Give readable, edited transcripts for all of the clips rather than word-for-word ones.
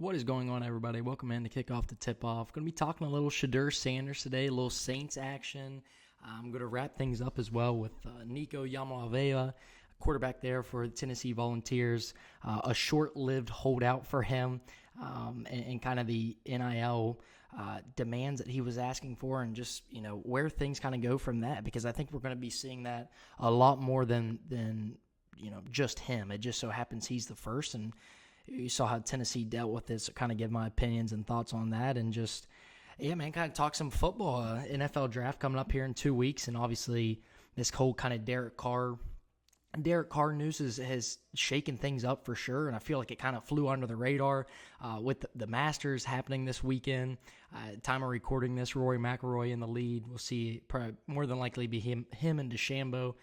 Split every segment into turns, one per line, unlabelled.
What is going on, everybody? Welcome in to kick off the tip-off. Going to be talking a little Shedeur Sanders today, a little Saints action. I'm going to wrap things up as well with Nico Iamaleava, quarterback there for the Tennessee Volunteers. A short-lived holdout for him and kind of the NIL demands that he was asking for, and just where things kind of go from that, because I think we're going to be seeing that a lot more than just him. It just so happens he's the first, and you saw how Tennessee dealt with this. So kind of give my opinions and thoughts on that, and just, kind of talk some football. NFL draft coming up here in 2 weeks, and obviously this whole kind of Derek Carr news has shaken things up for sure, and I feel like it kind of flew under the radar with the Masters happening this weekend. Time of recording this, Rory McIlroy in the lead. We'll see, probably more than likely be him and DeChambeau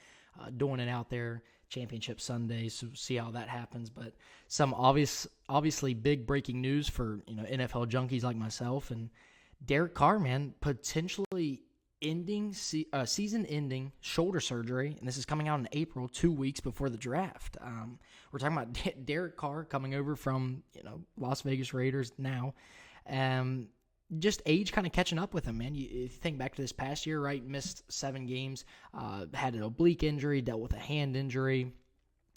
doing it out there. Championship Sunday, so see how that happens. But some obviously big breaking news for NFL junkies like myself, and Derek Carr, man, potentially season-ending shoulder surgery, and this is coming out in April, 2 weeks before the draft. We're talking about Derek Carr coming over from Las Vegas Raiders now. Just age kind of catching up with him, man. You think back to this past year, right? Missed 7 games, had an oblique injury, dealt with a hand injury,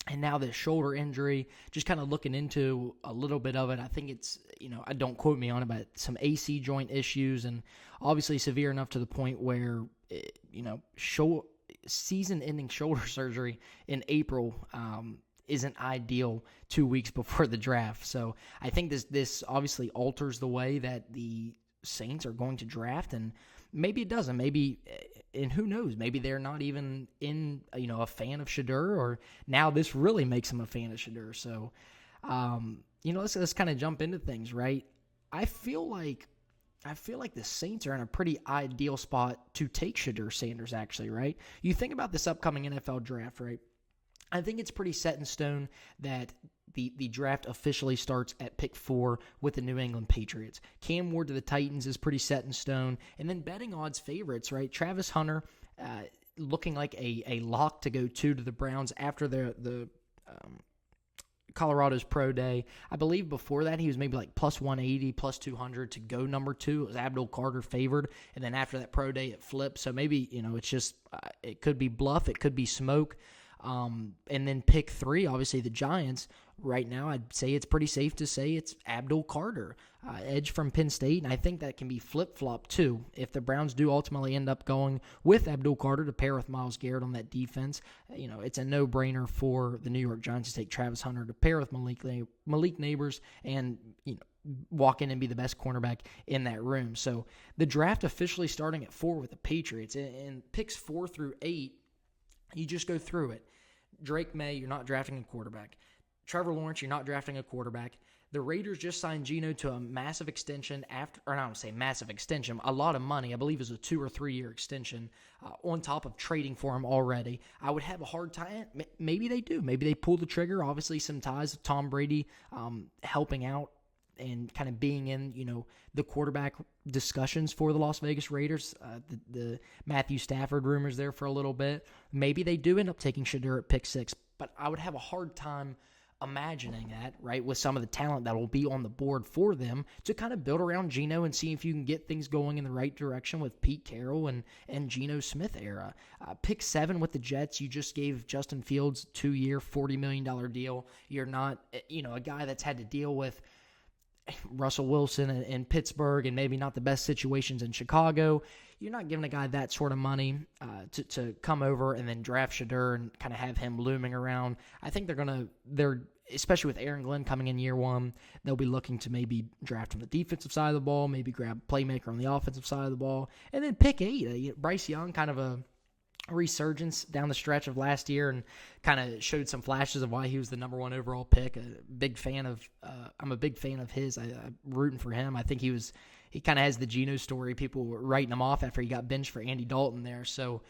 and now this shoulder injury. Just kind of looking into a little bit of it. I think it's, I don't quote me on it, but some AC joint issues, and obviously severe enough to the point where, season-ending shoulder surgery in April isn't ideal 2 weeks before the draft. So I think this obviously alters the way that the Saints are going to draft, and maybe it doesn't. Maybe, and who knows, maybe they're not even a fan of Shedeur, or now this really makes them a fan of Shedeur. So, let's kind of jump into things, right? I feel like the Saints are in a pretty ideal spot to take Shedeur Sanders, actually, right? You think about this upcoming NFL draft, right? I think it's pretty set in stone that the draft officially starts at pick 4 with the New England Patriots. Cam Ward to the Titans is pretty set in stone. And then betting odds favorites, right? Travis Hunter looking like a lock to go to the Browns after the Colorado's pro day. I believe before that he was maybe like plus 180, plus 200 to go number 2. It was Abdul Carter favored, and then after that pro day it flipped. So maybe, it's just it could be bluff, it could be smoke. And then pick 3, obviously the Giants. Right now, I'd say it's pretty safe to say it's Abdul Carter, edge from Penn State, and I think that can be flip-flop too. If the Browns do ultimately end up going with Abdul Carter to pair with Myles Garrett on that defense, it's a no-brainer for the New York Giants to take Travis Hunter to pair with Malik Neighbors and walk in and be the best cornerback in that room. So the draft officially starting at 4 with the Patriots, and picks 4 through 8. You just go through it. Drake May, you're not drafting a quarterback. Trevor Lawrence, you're not drafting a quarterback. The Raiders just signed Geno to a massive extension a lot of money. I believe it was a 2 or 3 year extension on top of trading for him already. I would have a hard time. Maybe they do. Maybe they pull the trigger. Obviously, some ties with Tom Brady helping out and kind of being in, the quarterback discussions for the Las Vegas Raiders. The Matthew Stafford rumors there for a little bit. Maybe they do end up taking Shedeur at pick 6, but I would have a hard time imagining that, right, with some of the talent that will be on the board for them to kind of build around Geno and see if you can get things going in the right direction with Pete Carroll and Geno Smith era. Pick 7 with the Jets, you just gave Justin Fields 2-year, $40 million deal. You're not, a guy that's had to deal with Russell Wilson in Pittsburgh and maybe not the best situations in Chicago. You're not giving a guy that sort of money to come over and then draft Shedeur and kind of have him looming around. I think they're especially with Aaron Glenn coming in year 1, they'll be looking to maybe draft on the defensive side of the ball, maybe grab a playmaker on the offensive side of the ball, and then pick 8. Bryce Young, kind of a resurgence down the stretch of last year, and kind of showed some flashes of why he was the number 1 overall pick. I'm a big fan of his. I'm rooting for him. I think he kind of has the Geno story. People were writing him off after he got benched for Andy Dalton there. So,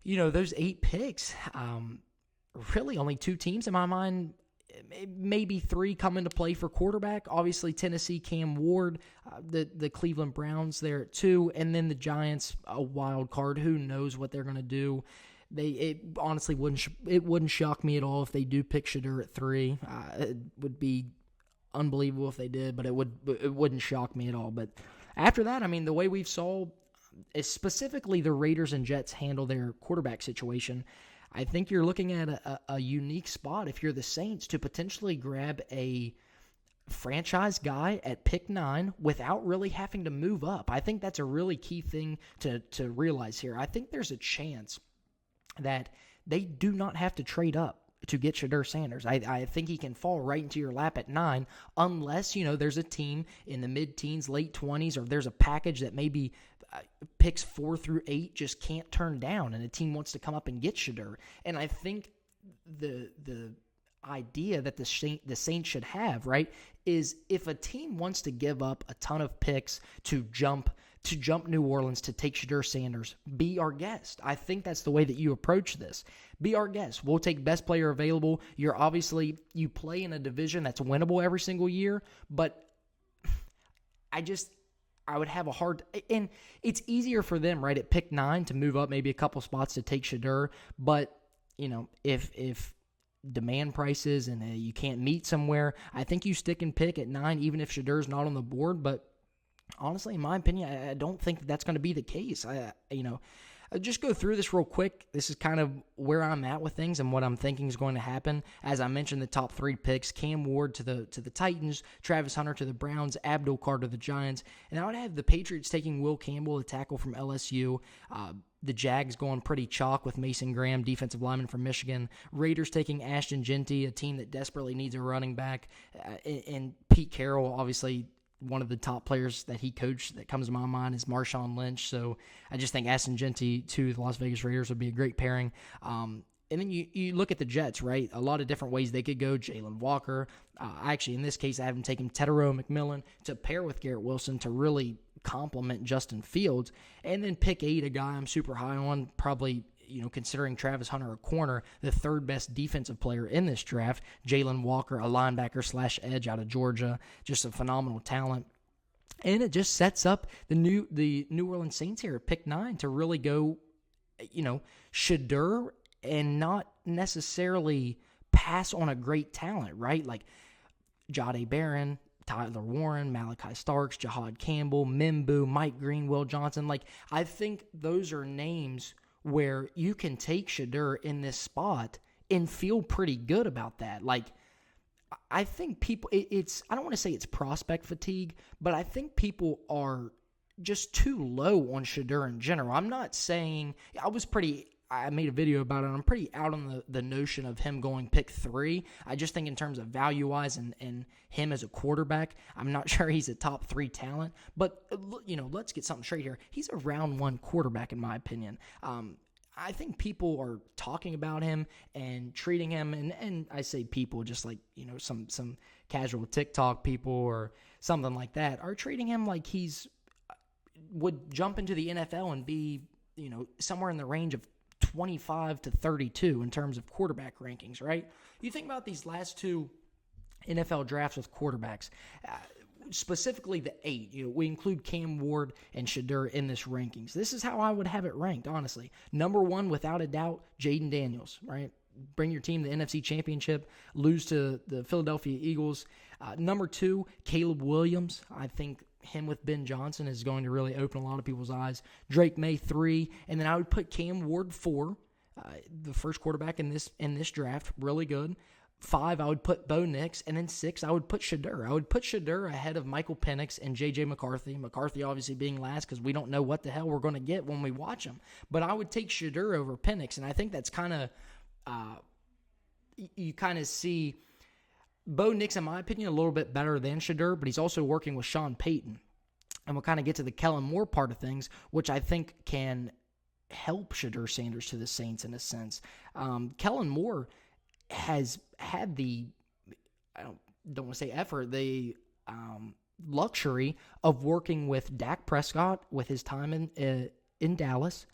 those 8 picks, really only 2 teams in my mind, maybe 3 come into play for quarterback. Obviously, Tennessee, Cam Ward, the Cleveland Browns there at 2, and then the Giants, a wild card. Who knows what they're going to do? It honestly wouldn't shock me at all if they do pick Shedeur at 3. It would be unbelievable if they did, but it wouldn't shock me at all. But after that, I mean, the way we've saw specifically the Raiders and Jets handle their quarterback situation, I think you're looking at a unique spot if you're the Saints to potentially grab a franchise guy at pick 9 without really having to move up. I think that's a really key thing to realize here. I think there's a chance that they do not have to trade up to get Shedeur Sanders. I think he can fall right into your lap at 9 unless, there's a team in the mid-teens, late 20s, or there's a package that maybe picks 4 through 8 just can't turn down, and a team wants to come up and get Shedeur. And I think the idea that the Saints should have, right, is if a team wants to give up a ton of picks to jump New Orleans to take Shedeur Sanders, be our guest. I think that's the way that you approach this. Be our guest. We'll take best player available. You play in a division that's winnable every single year, but I would have a hard, and it's easier for them, right, at pick 9 to move up maybe a couple spots to take Shedeur, but, if demand prices and you can't meet somewhere, I think you stick and pick at 9 even if Shedeur's not on the board. But honestly, in my opinion, I don't think that's going to be the case. I'll just go through this real quick. This is kind of where I'm at with things and what I'm thinking is going to happen. As I mentioned, the top 3 picks: Cam Ward to the Titans, Travis Hunter to the Browns, Abdul Carr to the Giants. And I would have the Patriots taking Will Campbell, a tackle from LSU. The Jags going pretty chalk with Mason Graham, defensive lineman from Michigan. Raiders taking Ashton Jeanty, a team that desperately needs a running back. And Pete Carroll, obviously, one of the top players that he coached that comes to my mind is Marshawn Lynch. So I just think Ashton Jeanty to the Las Vegas Raiders would be a great pairing. And then you look at the Jets, right? A lot of different ways they could go. Jalen Walker. Actually, in this case, I have him taking Tetero McMillan to pair with Garrett Wilson to really complement Justin Fields. And then pick 8, a guy I'm super high on, probably, considering Travis Hunter a corner, the third best defensive player in this draft. Jalen Walker, a linebacker / edge out of Georgia. Just a phenomenal talent. And it just sets up the New Orleans Saints here at pick 9 to really go, Shedeur and not necessarily pass on a great talent, right? Like Jahdae Barron, Tyler Warren, Malachi Starks, Jahad Campbell, Mimbu, Mike Green, Will Johnson. Like, I think those are names where you can take Shedeur in this spot and feel pretty good about that. Like, I think people, I don't want to say it's prospect fatigue, but I think people are just too low on Shedeur in general. I'm not saying, I made a video about it. I'm pretty out on the notion of him going pick 3. I just think in terms of value-wise and him as a quarterback, I'm not sure he's a top 3 talent. But, let's get something straight here. He's a round 1 quarterback, in my opinion. I think people are talking about him and treating him, and I say people just like, some casual TikTok people or something like that, are treating him like would jump into the NFL and be, somewhere in the range of 25 to 32 in terms of quarterback rankings, right? You think about these last 2 NFL drafts with quarterbacks, specifically the 8. We include Cam Ward and Shedeur in this rankings. This is how I would have it ranked, honestly. Number 1, without a doubt, Jaden Daniels, right? Bring your team to the NFC Championship, lose to the Philadelphia Eagles. Number 2, Caleb Williams. I think him with Ben Johnson is going to really open a lot of people's eyes. Drake May 3, and then I would put Cam Ward 4, the first quarterback in this draft, really good. 5, I would put Bo Nix, and then 6, I would put Shedeur. I would put Shedeur ahead of Michael Penix and J.J. McCarthy. McCarthy obviously being last because we don't know what the hell we're going to get when we watch him. But I would take Shedeur over Penix, and I think that's kind of you kind of see Bo Nix, in my opinion, a little bit better than Shedeur, but he's also working with Sean Payton. And we'll kind of get to the Kellen Moore part of things, which I think can help Shedeur Sanders to the Saints in a sense. Kellen Moore has had I don't want to say effort, the luxury of working with Dak Prescott with his time in Dallas,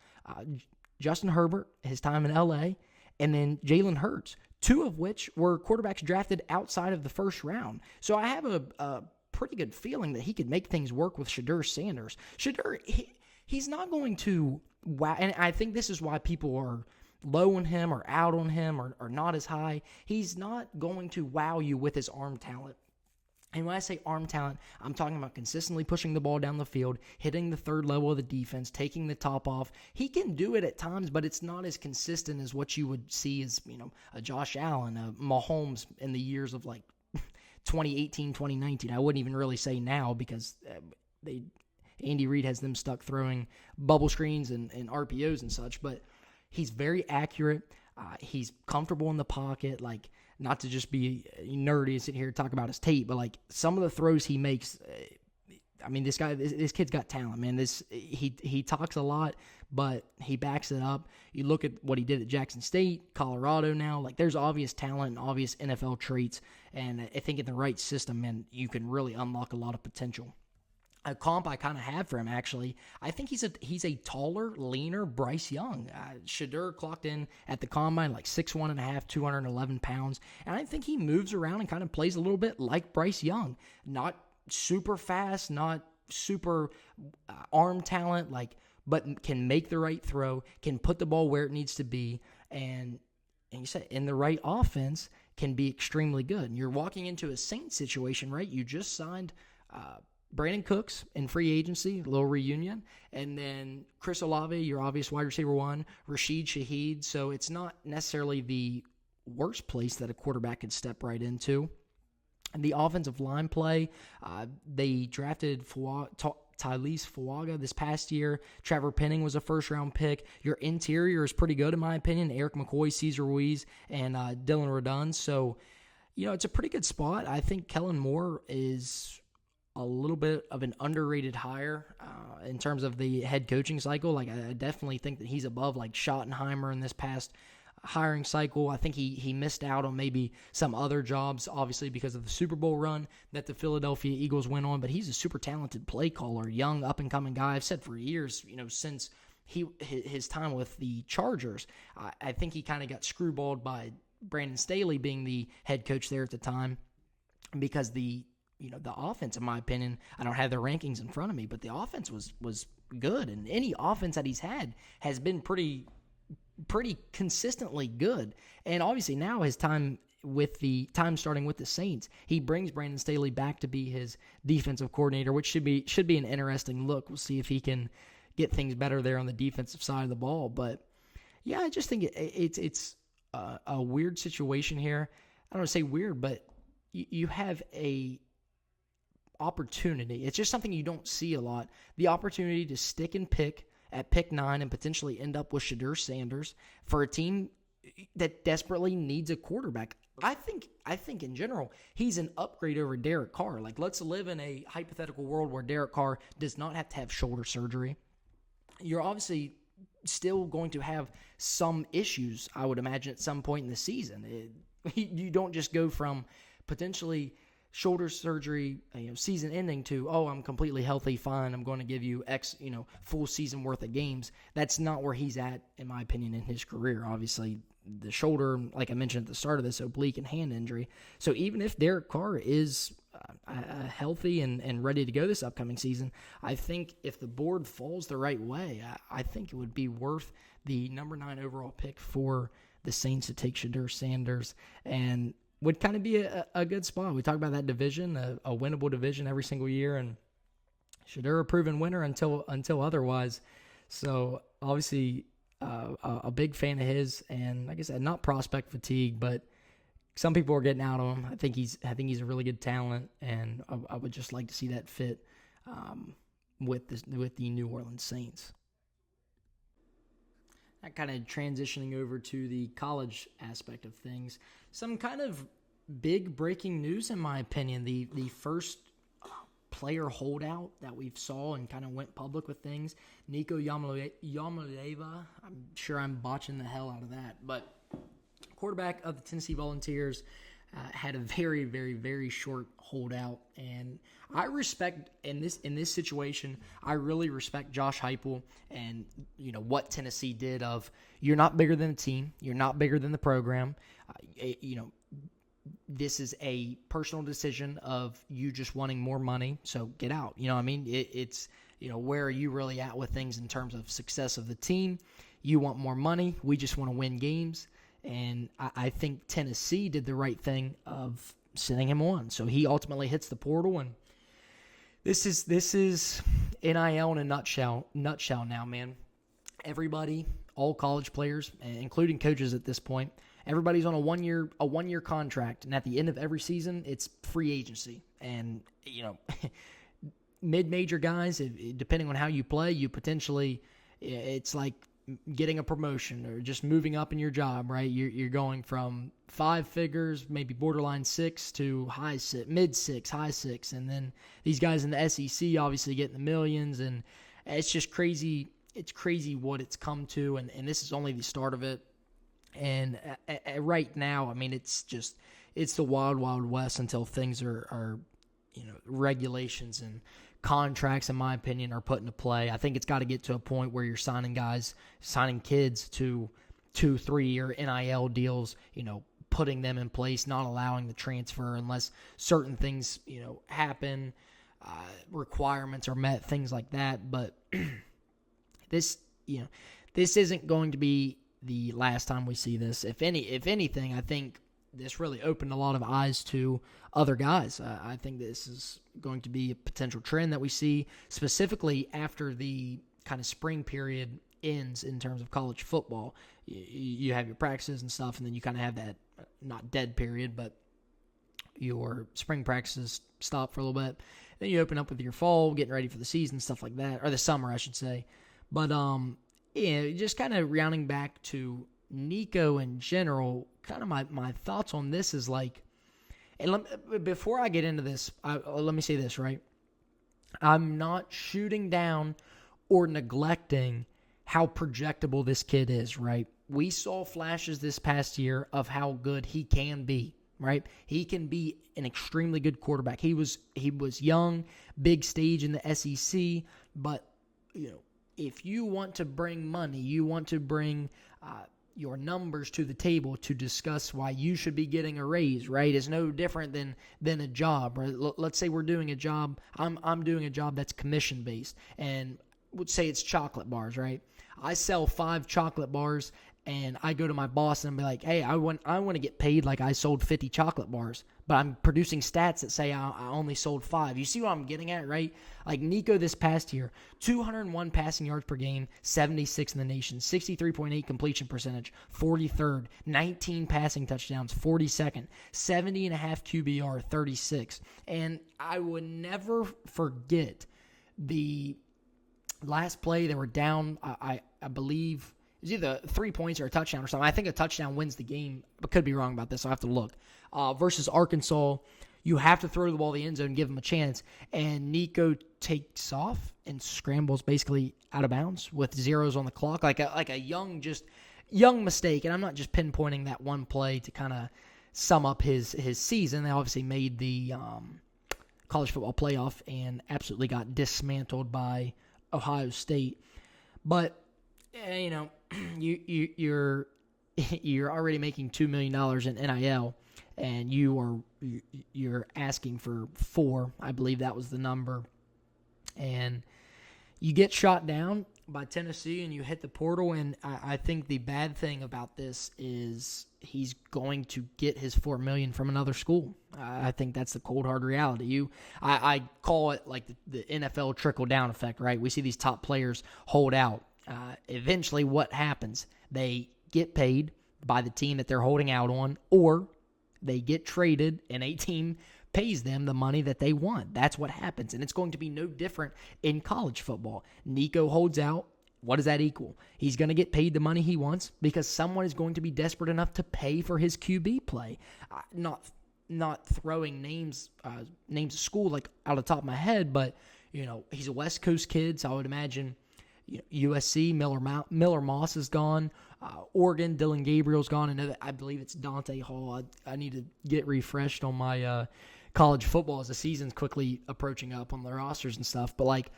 Justin Herbert, his time in L.A., and then Jalen Hurts, 2 of which were quarterbacks drafted outside of the first round. So I have a pretty good feeling that he could make things work with Shedeur Sanders. Shedeur, he's not going to wow, and I think this is why people are low on him or out on him or not as high. He's not going to wow you with his arm talent. And when I say arm talent, I'm talking about consistently pushing the ball down the field, hitting the third level of the defense, taking the top off. He can do it at times, but it's not as consistent as what you would see as, a Josh Allen, a Mahomes in the years of like 2018, 2019. I wouldn't even really say now because Andy Reid has them stuck throwing bubble screens and RPOs and such, but he's very accurate. He's comfortable in the pocket, like, not to just be nerdy and sit here and talk about his tape, but like some of the throws he makes, this kid's got talent, man. He talks a lot, but he backs it up. You look at what he did at Jackson State, Colorado now, like there's obvious talent and obvious NFL traits, and I think in the right system, man, you can really unlock a lot of potential. A comp I kind of have for him, actually, I think he's a taller, leaner Bryce Young. Shedeur clocked in at the combine like 6'1.5", 211 pounds, and I think he moves around and kind of plays a little bit like Bryce Young. Not super fast, not super arm talent, but can make the right throw, can put the ball where it needs to be, and you said in the right offense can be extremely good. And you're walking into a Saints situation, right? You just signed Brandon Cooks in free agency, a little reunion, and then Chris Olave, your obvious wide receiver one, Rashid Shaheed. So it's not necessarily the worst place that a quarterback could step right into. And the offensive line play, they drafted Tylese Fuaga this past year. Trevor Penning was a first-round pick. Your interior is pretty good, in my opinion. Eric McCoy, Cesar Ruiz, and Dylan Rodun. So, it's a pretty good spot. I think Kellen Moore is a little bit of an underrated hire in terms of the head coaching cycle. Like, I definitely think that he's above like Schottenheimer in this past hiring cycle. I think he missed out on maybe some other jobs, obviously because of the Super Bowl run that the Philadelphia Eagles went on, but he's a super talented play caller, young up-and-coming guy. I've said for years, since his time with the Chargers, I think he kind of got screwballed by Brandon Staley being the head coach there at the time, because the offense, in my opinion, I don't have the rankings in front of me, but the offense was good, and any offense that he's had has been pretty consistently good. And obviously now his time starting with the Saints, he brings Brandon Staley back to be his defensive coordinator, which should be an interesting look. We'll see if he can get things better there on the defensive side of the ball. But yeah, I just think it's a weird situation here. I don't want to say weird, but you have a opportunity. It's just something you don't see a lot. The opportunity to stick and pick at pick 9 and potentially end up with Shedeur Sanders for a team that desperately needs a quarterback. I think in general, he's an upgrade over Derek Carr. Like, let's live in a hypothetical world where Derek Carr does not have to have shoulder surgery. You're obviously still going to have some issues, I would imagine, at some point in the season. You don't just go from potentially shoulder surgery, season ending to, I'm completely healthy, fine, I'm going to give you X, full season worth of games. That's not where he's at, in my opinion, in his career. Obviously, the shoulder, like I mentioned at the start of this, oblique and hand injury. So even if Derek Carr is healthy and ready to go this upcoming season, I think if the board falls the right way, I think it would be worth the number 9 overall pick for the Saints to take Shedeur Sanders, and would kind of be a good spot. We talk about that division, a winnable division every single year, and Shedeur a proven winner until otherwise. So obviously a big fan of his, and like I said, not prospect fatigue, but some people are getting out of him. I think he's a really good talent, and I would just like to see that fit with the New Orleans Saints. That kind of transitioning over to the college aspect of things. Some kind of big breaking news, in my opinion. The first player holdout that we've saw and kind of went public with things. Nico Iamaleava. I'm sure I'm botching the hell out of that. But quarterback of the Tennessee Volunteers had a very, very, very short holdout. And I respect, in this situation, I really respect Josh Heupel and, what Tennessee did of, you're not bigger than the team. You're not bigger than the program. This is a personal decision of you just wanting more money, so get out. It's, where are you really at with things in terms of success of the team? You want more money. We just want to win games. And I think Tennessee did the right thing of sending him on. So he ultimately hits the portal, and this is NIL in a nutshell now, man. Everybody, all college players, including coaches at this point, everybody's on a one-year contract, and at the end of every season, it's free agency. And mid-major guys, depending on how you play, you potentially, it's like getting a promotion or just moving up in your job, right? You're going from 5 figures, maybe borderline 6, to mid-6, high 6, and then these guys in the SEC obviously get in the millions, and it's just crazy. It's crazy what it's come to, and this is only the start of it. And right now, I mean, it's the wild, wild west until things are regulations and contracts, in my opinion, are put into play. I think it's got to get to a point where you're signing kids to 2-3 year NIL deals, putting them in place, not allowing the transfer unless certain things, happen, requirements are met, things like that. But this isn't going to be the last time we see this. If anything, I think this really opened a lot of eyes to other guys. I think this is going to be a potential trend that we see, specifically after the kind of spring period ends in terms of college football. You have your practices and stuff, and then you kind of have that, not dead period, but your spring practices stop for a little bit. Then you open up with your fall, getting ready for the season, stuff like that, or the summer, I should say. But just kind of rounding back to Nico in general, kind of my thoughts on this is like, and before I get into this, let me say this, right? I'm not shooting down or neglecting how projectable this kid is, right? We saw flashes this past year of how good he can be, right? He can be an extremely good quarterback. He was young, big stage in the SEC, but if you want to bring money, you want to bring your numbers to the table to discuss why you should be getting a raise, right? It's no different than a job, right? Let's say we're doing a job. I'm doing a job that's commission based, and would say it's chocolate bars, right? I sell 5 chocolate bars, and I go to my boss and be like, hey, I want to get paid like I sold 50 chocolate bars, but I'm producing stats that say I only sold 5. You see what I'm getting at, right? Like Nico this past year, 201 passing yards per game, 76 in the nation, 63.8 completion percentage, 43rd, 19 passing touchdowns, 42nd, 70.5 QBR, 36. And I would never forget the last play. They were down, I believe, it was either 3 points or a touchdown or something. I think a touchdown wins the game, but could be wrong about this. I'll have to look. Versus Arkansas, you have to throw the ball in the end zone and give them a chance. And Nico takes off and scrambles basically out of bounds with zeros on the clock, like a young mistake. And I'm not just pinpointing that one play to kind of sum up his season. They obviously made the college football playoff and absolutely got dismantled by Ohio State. But you're already making $2 million in NIL, and you're asking for 4. I believe that was the number. And you get shot down by Tennessee, and you hit the portal. And I think the bad thing about this is he's going to get his $4 million from another school. I think that's the cold hard reality. I call it like the NFL trickle down effect, right? We see these top players hold out. Eventually, what happens? They get paid by the team that they're holding out on, or they get traded and a team pays them the money that they want. That's what happens, and it's going to be no different in college football. Nico holds out. What does that equal? He's going to get paid the money he wants because someone is going to be desperate enough to pay for his QB play. Not throwing names of school like out of the top of my head, but he's a West Coast kid, so I would imagine USC, Miller Moss is gone. Oregon, Dylan Gabriel's gone. And I believe it's Dante Hall. I need to get refreshed on my college football as the season's quickly approaching up on the rosters and stuff. But like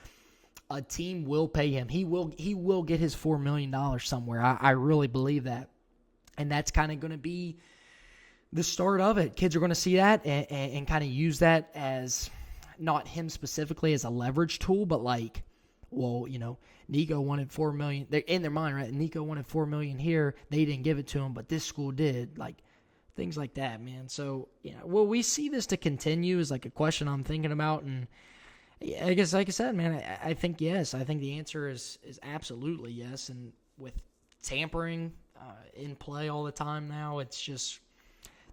a team will pay him. He will get his $4 million somewhere. I really believe that. And that's kind of going to be the start of it. Kids are going to see that and kind of use that as not him specifically as a leverage tool, but like, well, Nico wanted $4 million. They're in their mind, right? Nico wanted $4 million here. They didn't give it to him, but this school did. Like, things like that, man. So, will we see this to continue is like a question I'm thinking about. And I guess, like I said, man, I think yes. I think the answer is absolutely yes. And with tampering in play all the time now, it's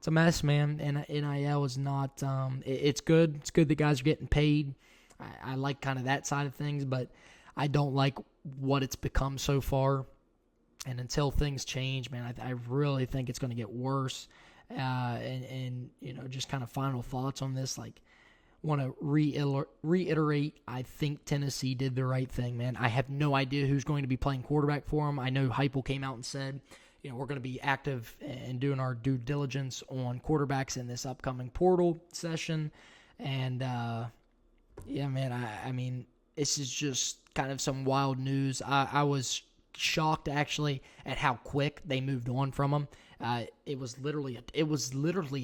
a mess, man. And NIL is not, it's good. It's good that guys are getting paid. I like kind of that side of things, but I don't like what it's become so far. And until things change, man, I really think it's going to get worse. And just kind of final thoughts on this, like, want to reiterate, I think Tennessee did the right thing, man. I have no idea who's going to be playing quarterback for them. I know Heupel came out and said, we're going to be active and doing our due diligence on quarterbacks in this upcoming portal session. And, yeah, man, I mean, this is just kind of some wild news. I was shocked, actually, at how quick they moved on from him. It was literally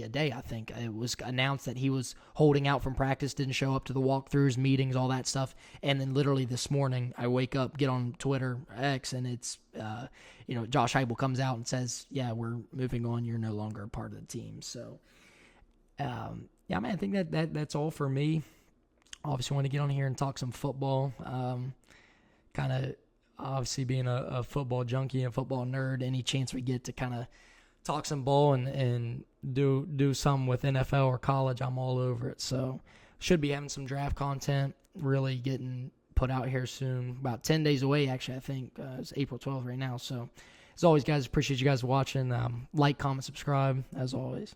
a day, I think. It was announced that he was holding out from practice, didn't show up to the walkthroughs, meetings, all that stuff. And then literally this morning, I wake up, get on Twitter, X, and it's, Josh Heupel comes out and says, yeah, we're moving on. You're no longer a part of the team. So, yeah, man, I think that's all for me. Obviously want to get on here and talk some football. Kind of, obviously being a football junkie and football nerd, any chance we get to kind of talk some ball and do some with NFL or college, I'm all over it. So should be having some draft content really getting put out here soon. About 10 days away, actually, I think. It's April 12th right now. So as always, guys, appreciate you guys watching. Like, comment, subscribe, as always.